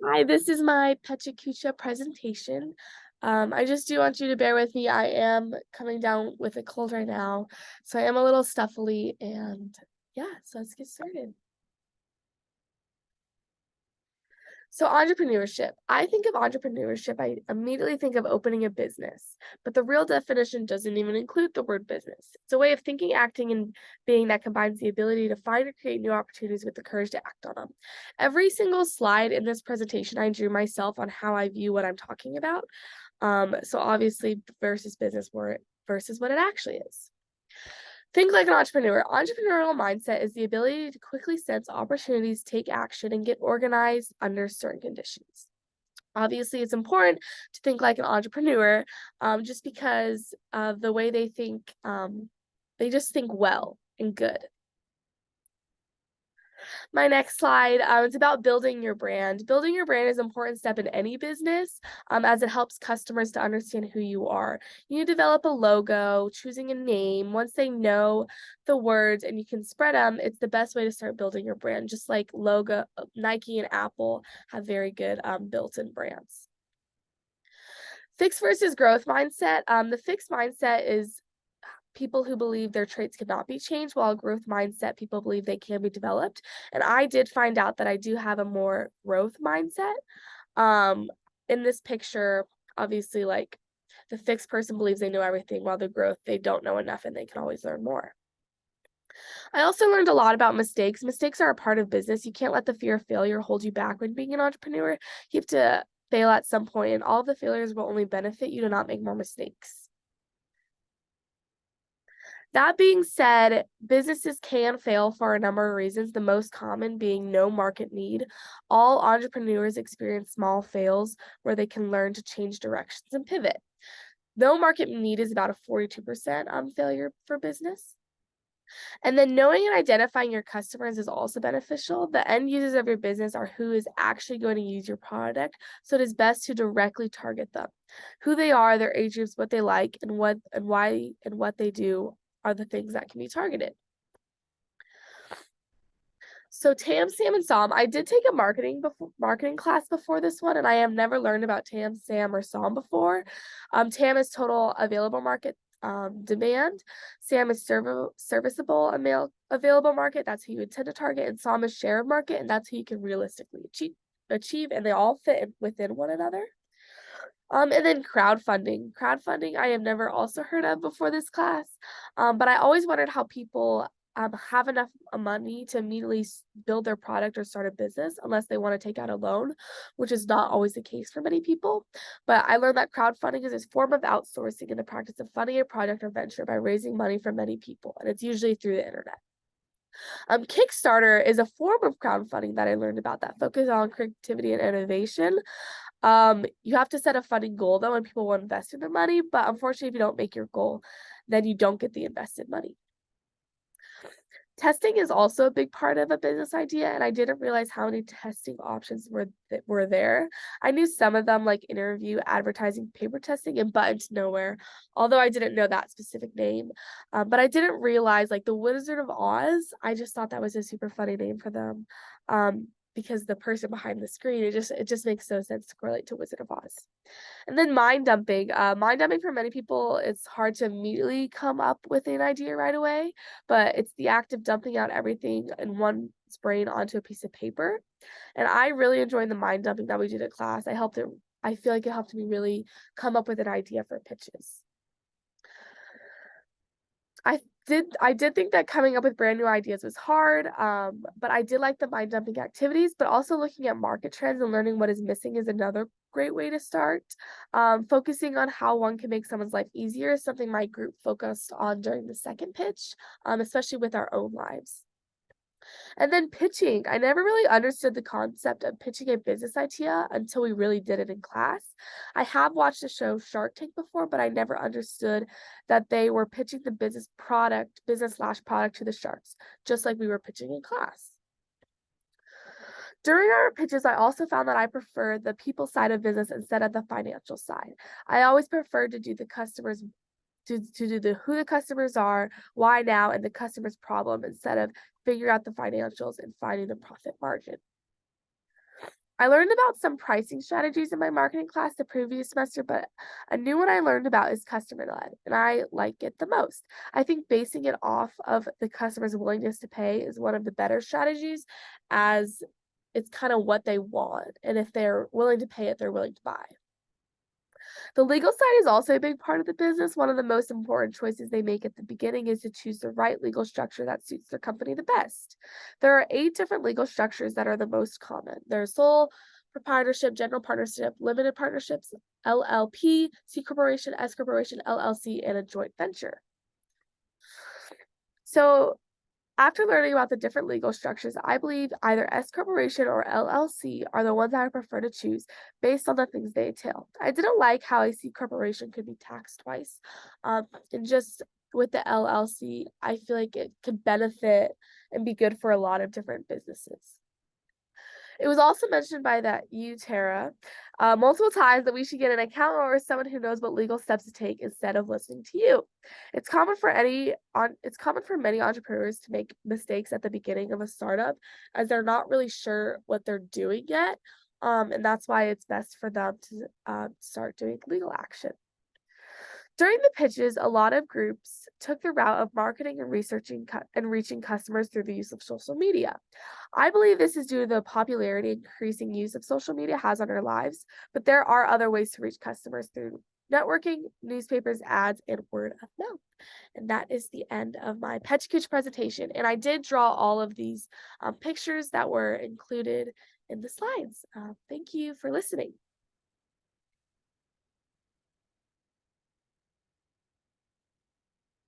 Hi, this is my Pecha Kucha presentation. I just do want you to bear with me. I am coming down with a cold right now, so I am a little stuffily, and yeah, so let's get started. So entrepreneurship. I think of entrepreneurship, I immediately think of opening a business, but the real definition doesn't even include the word business. It's a way of thinking, acting, and being that combines the ability to find or create new opportunities with the courage to act on them. Every single slide in this presentation, I drew myself on how I view what I'm talking about. So obviously versus business word versus what it actually is. Think like an entrepreneur. Entrepreneurial mindset is the ability to quickly sense opportunities, take action, and get organized under certain conditions. Obviously, it's important to think like an entrepreneur, just because of the way they think. They just think well and good. My next slide, it's about building your brand. Building your brand is an important step in any business, as it helps customers to understand who you are. You develop a logo, choosing a name. Once they know the words and you can spread them, it's the best way to start building your brand. Just like Nike and Apple have very good built-in brands. Fixed versus growth mindset. The fixed mindset is people who believe their traits cannot be changed, while growth mindset, people believe they can be developed. And I did find out that I do have a more growth mindset. Um, in this picture, obviously, like the fixed person believes they know everything, while the growth, they don't know enough and they can always learn more. I also learned a lot about mistakes. Mistakes are a part of business. You can't let the fear of failure hold you back when being an entrepreneur. You have to fail at some point, and all of the failures will only benefit you to not make more mistakes. That being said, businesses can fail for a number of reasons, the most common being no market need. All entrepreneurs experience small fails where they can learn to change directions and pivot. No market need is about a 42% failure for business. And then knowing and identifying your customers is also beneficial. The end users of your business are who is actually going to use your product, so it is best to directly target them. Who they are, their age groups, what they like, and what and why and what they do are the things that can be targeted. So TAM, SAM, and SOM, I did take a marketing class before this one, and I have never learned about TAM, SAM, or SOM before. TAM is total available market demand. SAM is serviceable available market. That's who you intend to target, and SOM is share of market, and that's who you can realistically achieve, and they all fit within one another. And then crowdfunding. Crowdfunding I have never also heard of before this class, but I always wondered how people have enough money to immediately build their product or start a business unless they want to take out a loan, which is not always the case for many people. But I learned that crowdfunding is a form of outsourcing in the practice of funding a project or venture by raising money from many people, and it's usually through the internet. Kickstarter is a form of crowdfunding that I learned about that focus on creativity and innovation. You have to set a funding goal though, and people will invest in the money, but unfortunately, if you don't make your goal, then you don't get the invested money. Testing is also a big part of a business idea, and I didn't realize how many testing options were there. I knew some of them, like interview, advertising, paper testing, and button to nowhere, although I didn't know that specific name. But I didn't realize, like the Wizard of Oz, I just thought that was a super funny name for them. Because the person behind the screen, it just makes no sense to correlate to Wizard of Oz. And then mind dumping. Mind dumping for many people, it's hard to immediately come up with an idea right away, but it's the act of dumping out everything in one's brain onto a piece of paper. And I really enjoyed the mind dumping that we did at class. I feel like it helped me really come up with an idea for pitches. I did think that coming up with brand new ideas was hard, but I did like the mind dumping activities, but also looking at market trends and learning what is missing is another great way to start. Focusing on how one can make someone's life easier is something my group focused on during the second pitch, especially with our own lives. And then pitching. I never really understood the concept of pitching a business idea until we really did it in class. I have watched the show Shark Tank before, but I never understood that they were pitching the business/product to the sharks, just like we were pitching in class. During our pitches, I also found that I prefer the people side of business instead of the financial side. I always prefer to do the customers to do the who the customers are, why now, and the customer's problem instead of figure out the financials and finding the profit margin. I learned about some pricing strategies in my marketing class the previous semester, but a new one I learned about is customer led, and I like it the most. I think basing it off of the customer's willingness to pay is one of the better strategies, as it's kind of what they want. And if they're willing to pay it, they're willing to buy. The legal side is also a big part of the business. One of the most important choices they make at the beginning is to choose the right legal structure that suits their company the best. There are 8 different legal structures that are the most common. There's sole proprietorship, general partnership, limited partnerships, LLP, C corporation, S corporation, LLC, and a joint venture. So after learning about the different legal structures, I believe either S corporation or LLC are the ones that I prefer to choose based on the things they entail. I didn't like how a C corporation could be taxed twice. And just with the LLC, I feel like it could benefit and be good for a lot of different businesses. It was also mentioned by that you, Tara, multiple times that we should get an accountant or someone who knows what legal steps to take instead of listening to you. It's common for many entrepreneurs to make mistakes at the beginning of a startup as they're not really sure what they're doing yet. And that's why it's best for them to start doing legal action. During the pitches, a lot of groups took the route of marketing and reaching customers through the use of social media. I believe this is due to the popularity and increasing use of social media has on our lives, but there are other ways to reach customers through networking, newspapers, ads, and word of mouth. And that is the end of my Pecha Kucha presentation. And I did draw all of these pictures that were included in the slides. Thank you for listening.